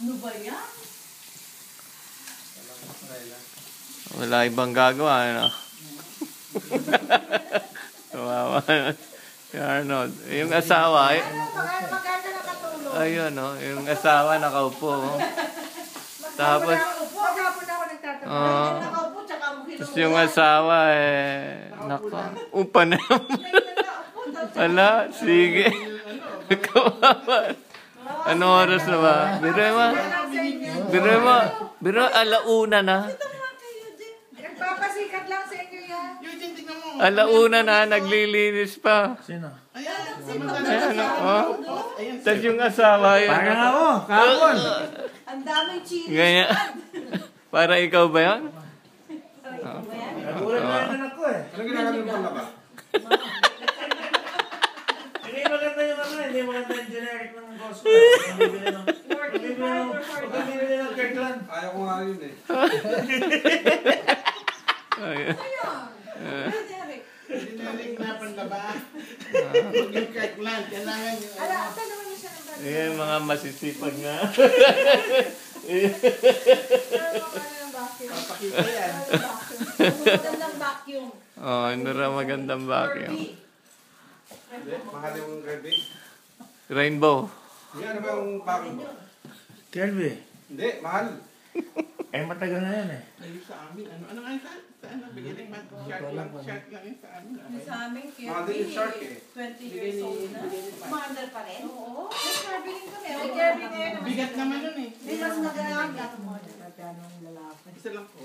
Ano ba yan? Wala ibang gagawa, ano? Kawawa na. Si Arnold. Yung asawa, Maganda nakatulog. ayun, no? Yung asawa nakaupo. Tapos, Maghapon ako nagtatrabaho. Nakaupo, tsaka mo tapos yung asawa, naka, upa na naman. Wala, sige. Kawawa. Ano oras na ba? Biro, alauna na. Nagpapasikat lang sa inyo yan. Alauna na, naglilinis pa. Sino? Ayan, oh. Tapos yung asawa, yun. Parang ako, kahapon. Ang daming chili. Ganyan. Para ikaw ba yan? Nagulat na yung anak ko eh. Ano ginagawa mo na ba? Hindi maganda yung ano, hindi maganda yung generic ng Costco. Pagkabili ng Kirkland. Ayaw ko nga yun eh. Ayun. Generic na panlaba. Huwag yung Kirkland. Kailangan yung... Ala, ito naman yung siya ng bata. Ayan, mga masisipag na. Papakita yan. Magandang vacuum. Oh, ano raw magandang vacuum. Hindi, mahal yung Kirby. Rainbow. Hindi, ano ba yung bago mo? Kirby. Hindi, mahal. Eh, matagal na yan eh. Ayun sa amin. Ano nga yung saan? Beginning month. Shark lang yung sa amin. Sa amin, Mga din yung shark eh. 20 years old na. Mother pa rin? Oo. May Kirby din kami. May Kirby din. Bigat naman yun eh. May mas maganda. Isa lang po.